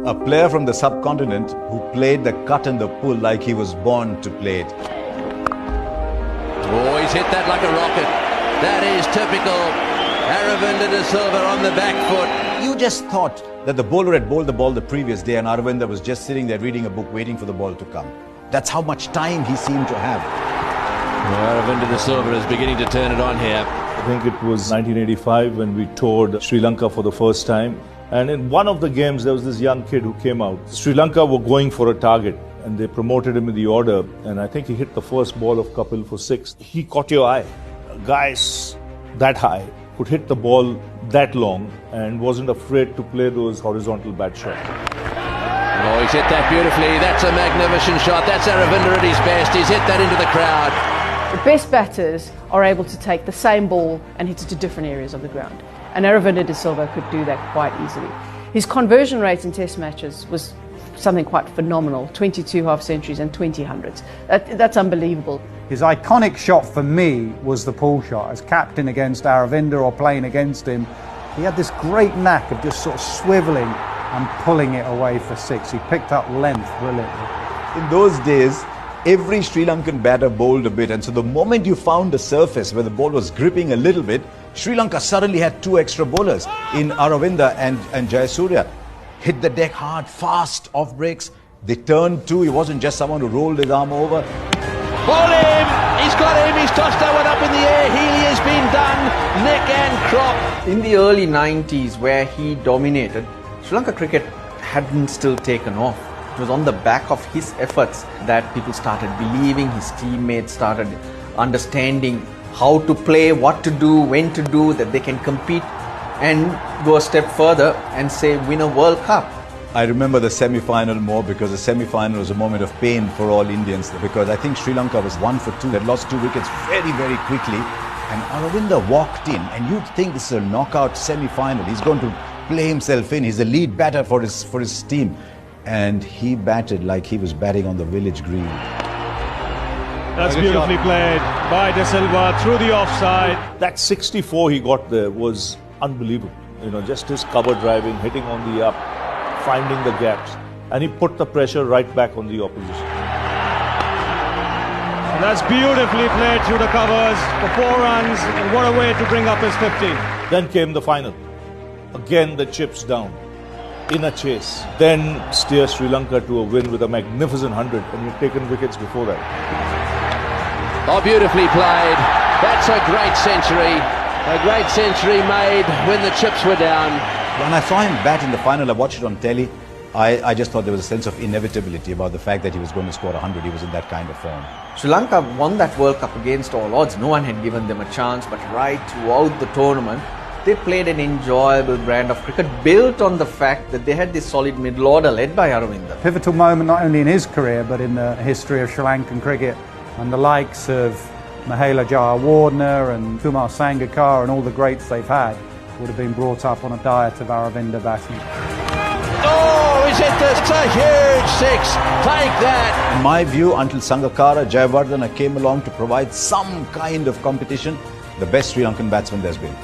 A player from the subcontinent who played the cut and the pull like he was born to play it. Oh, he's hit that like a rocket. That is typical. Aravinda De Silva on the back foot. You just thought that the bowler had bowled the ball the previous day and Aravinda was just sitting there reading a book waiting for the ball to come. That's how much time he seemed to have. Well, Aravinda De Silva is beginning to turn it on here. I think it was 1985 when we toured Sri Lanka for the first time. And in one of the games, there was this young kid who came out. Sri Lanka were going for a target and they promoted him in the order. And I think he hit the first ball of Kapil for 6. He caught your eye. Guys that high could hit the ball that long and wasn't afraid to play those horizontal bat shots. Oh, he's hit that beautifully. That's a magnificent shot. That's Aravinda at his best. He's hit that into the crowd. The best batters are able to take the same ball and hit it to different areas of the ground. And Aravinda De Silva could do that quite easily. His conversion rate in test matches was something quite phenomenal. 22 half centuries and 20 hundreds. That's unbelievable. His iconic shot for me was the pull shot. As captain against Aravinda or playing against him, he had this great knack of just sort of swivelling and pulling it away for 6. He picked up length brilliantly. In those days, every Sri Lankan batter bowled a bit, and so the moment you found a surface where the ball was gripping a little bit, Sri Lanka suddenly had 2 extra bowlers in Aravinda and Jayasuriya. Hit the deck hard, fast, off breaks. They turned too. He wasn't just someone who rolled his arm over. Ball him! He's got him! He's tossed that one up in the air. Healy has been done, neck and crop. In the early 90s, where he dominated, Sri Lanka cricket hadn't still taken off. It was on the back of his efforts that people started believing, his teammates started understanding how to play, what to do, when to do, that they can compete and go a step further and say win a World Cup. I remember the semi-final more because the semi-final was a moment of pain for all Indians, because I think Sri Lanka was 1 for 2. They lost 2 wickets very, very quickly, and Aravinda walked in, and you'd think this is a knockout semi-final. He's going to play himself in. He's the lead batter for his team, and he batted like he was batting on the village green. That's beautifully played by De Silva through the offside. That 64 he got there was unbelievable. You know, just his cover driving, hitting on the up, finding the gaps, and he put the pressure right back on the opposition. And that's beautifully played through the covers for 4 runs, and what a way to bring up his 50. Then came the final. Again the chips down, in a chase. Then steer Sri Lanka to a win with a magnificent 100, and he'd taken wickets before that. Oh, beautifully played. That's a great century. A great century made when the chips were down. When I saw him bat in the final, I watched it on telly. I just thought there was a sense of inevitability about the fact that he was going to score 100. He was in that kind of form. Sri Lanka won that World Cup against all odds. No one had given them a chance, but right throughout the tournament, they played an enjoyable brand of cricket built on the fact that they had this solid middle order led by Aravinda. Pivotal moment not only in his career but in the history of Sri Lankan cricket, and the likes of Mahela Jayawardene and Kumar Sangakkar and all the greats they've had would have been brought up on a diet of Aravinda batting. Oh, is it this? It's a huge 6. Take that. In my view, until Sangakkara, Jayawardene came along to provide some kind of competition, the best Sri Lankan batsman there's been.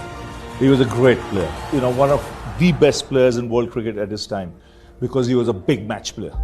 He was a great player, you know, one of the best players in world cricket at his time, because he was a big match player.